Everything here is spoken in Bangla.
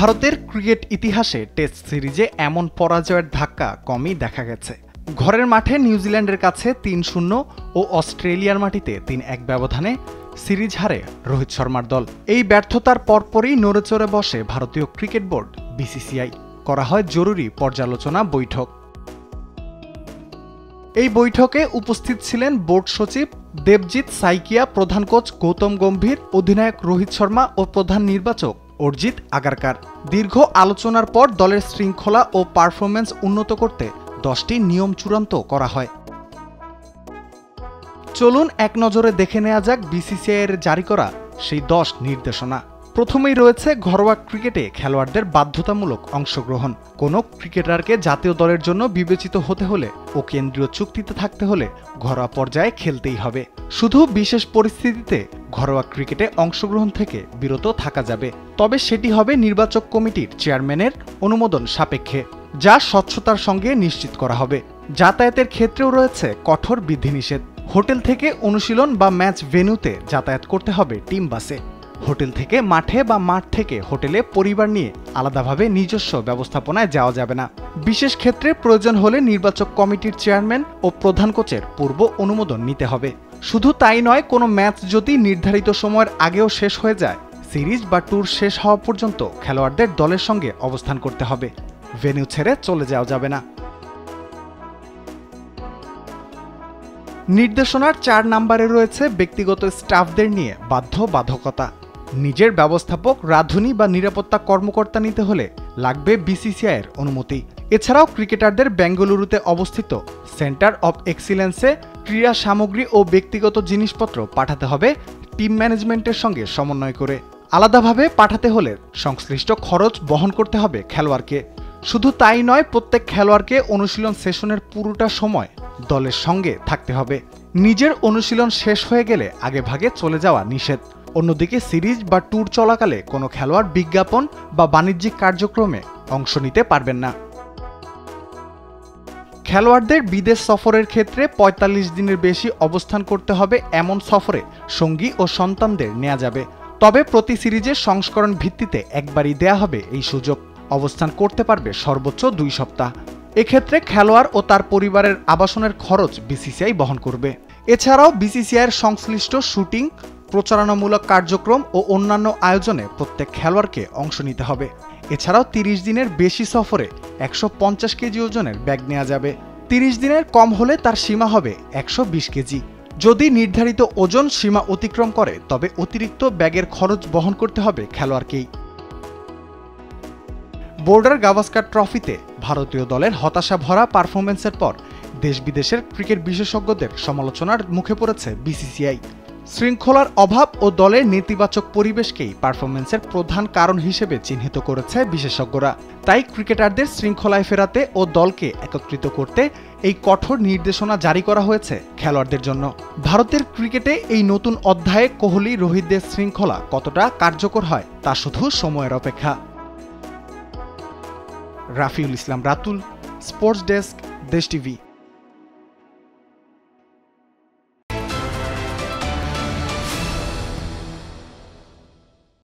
ভারতের ক্রিকেট ইতিহাসে টেস্ট সিরিজে এমন পরাজয়ের ধাক্কা কমই দেখা গেছে। ঘরের মাঠে নিউজিল্যান্ডের কাছে ৩-০ ও অস্ট্রেলিয়ার মাটিতে ৩-১ ব্যবধানে সিরিজ হারে রোহিত শর্মার দল। এই ব্যর্থতার পরপরই নড়েচড়ে বসে ভারতীয় ক্রিকেট বোর্ড বিসিসিআই। করা হয় জরুরি পর্যালোচনা বৈঠক। এই বৈঠকে উপস্থিত ছিলেন বোর্ড সচিব দেবজিৎ সাইকিয়া, প্রধান কোচ গৌতম গম্ভীর, অধিনায়ক রোহিত শর্মা ও প্রধান নির্বাচক অর্জিত আগারকার। দীর্ঘ আলোচনার পর দলের শৃঙ্খলা ও পারফরম্যান্স উন্নত করতে 10টি নিয়ম চূড়ান্ত করা হয়। চলুন এক নজরে দেখে নেওয়া যাক বিসিসিআইয়ের জারি করা সেই 10 নির্দেশনা। প্রথমেই রয়েছে ঘরোয়া ক্রিকেটে খেলোয়াড়দের বাধ্যতামূলক অংশগ্রহণ। কোনো ক্রিকেটারকে জাতীয় দলের জন্য বিবেচিত হতে হলে ও কেন্দ্রীয় চুক্তিতে থাকতে হলে ঘরোয়া পর্যায়ে খেলতেই হবে। শুধু বিশেষ পরিস্থিতিতে ঘরোয়া ক্রিকেটে অংশগ্রহণ থেকে বিরত থাকা যাবে, তবে সেটি হবে নির্বাচক কমিটির চেয়ারম্যানের অনুমোদন সাপেক্ষে, যা স্বচ্ছতার সঙ্গে নিশ্চিত করা হবে। যাতায়াতের ক্ষেত্রেও রয়েছে কঠোর বিধিনিষেধ। হোটেল থেকে অনুশীলন বা ম্যাচ ভেন্যুতে যাতায়াত করতে হবে টিম বাসে। হোটেল থেকে মাঠে বা মাঠ থেকে হোটেলে পরিবার নিয়ে আলাদাভাবে নিজস্ব ব্যবস্থাপনায় যাওয়া যাবে না। বিশেষ ক্ষেত্রে প্রয়োজন হলে নির্বাচক কমিটির চেয়ারম্যান ও প্রধান কোচের পূর্ব অনুমোদন নিতে হবে। শুধু তাই নয়, কোনো ম্যাচ যদি নির্ধারিত সময়ের আগেও শেষ হয়ে যায়, সিরিজ বা ট্যুর শেষ হওয়া পর্যন্ত খেলোয়াড়দের দলের সঙ্গে অবস্থান করতে হবে। ভেন্যু ছেড়ে চলে যাওয়া যাবে না। নির্দেশনার 4 নম্বরে রয়েছে ব্যক্তিগত স্টাফদের নিয়ে বাধ্যবাধকতা। নিজের ব্যবস্থাপক, রাঁধুনি বা নিরাপত্তা কর্মকর্তা নিতে হলে লাগবে বিসিসিআইয়ের অনুমতি। এছাড়াও ক্রিকেটারদের বেঙ্গালুরুতে অবস্থিত সেন্টার অব এক্সিলেন্সে ক্রীড়া সামগ্রী ও ব্যক্তিগত জিনিসপত্র পাঠাতে হবে টিম ম্যানেজমেন্টের সঙ্গে সমন্বয় করে। আলাদাভাবে পাঠাতে হলে সংশ্লিষ্ট খরচ বহন করতে হবে খেলোয়াড়কে। শুধু তাই নয়, প্রত্যেক খেলোয়াড়কে অনুশীলন সেশনের পুরোটা সময় দলের সঙ্গে থাকতে হবে। নিজের অনুশীলন শেষ হয়ে গেলে আগেভাগে চলে যাওয়া নিষেধ। অন্যদিকে সিরিজ বা ট্যুর চলাকালে কোনো খেলোয়াড় বিজ্ঞাপন বা বাণিজ্যিক কার্যক্রমে অংশ নিতে পারবেন না। খেলোয়াড়দের বিদেশ সফরের ক্ষেত্রে 45 দিনের বেশি অবস্থান করতে হবে এমন সফরে সঙ্গী ও সন্তানদের নেওয়া যাবে। তবে প্রতি সিরিজের সংস্করণ ভিত্তিতে একবারই দেয়া হবে এই সুযোগ। অবস্থান করতে পারবে সর্বোচ্চ 2 সপ্তাহ। এক্ষেত্রে খেলোয়াড় ও তার পরিবারের আবাসনের খরচ বিসিসিআই বহন করবে। এছাড়াও বিসিসিআইয়ের সংশ্লিষ্ট শুটিং, প্রচারণামূলক কার্যক্রম ও অন্যান্য আয়োজনে প্রত্যেক খেলোয়াড়কে অংশ নিতে হবে। এছাড়াও 30 দিনের বেশি সফরে 150 কেজি ওজনের ব্যাগ নেওয়া যাবে। 30 দিনের কম হলে তার সীমা হবে 120 কেজি। যদি নির্ধারিত ওজন সীমা অতিক্রম করে, তবে অতিরিক্ত ব্যাগের খরচ বহন করতে হবে খেলোয়াড়কেই। বর্ডার গাভাস্কার ট্রফিতে ভারতীয় দলের হতাশা ভরা পারফরম্যান্সের পর দেশ বিদেশের ক্রিকেট বিশেষজ্ঞদের সমালোচনার মুখে পড়েছে বিসিসিআই। শৃঙ্খলার অভাব ও দলের নেতিবাচক পরিবেশকেই পারফরম্যান্সের প্রধান কারণ হিসেবে চিহ্নিত করেছে বিশেষজ্ঞরা। তাই ক্রিকেটারদের শৃঙ্খলায় ফেরাতে ও দলকে একত্রিত করতে এই কঠোর নির্দেশনা জারি করা হয়েছে খেলোয়াড়দের জন্য। ভারতের ক্রিকেটে এই নতুন অধ্যায়ে কোহলি, রোহিতদের শৃঙ্খলা কতটা কার্যকর হয় তা শুধু সময়ের অপেক্ষা। রাফিউল ইসলাম রাতুল, স্পোর্টস ডেস্ক, দেশ টিভি।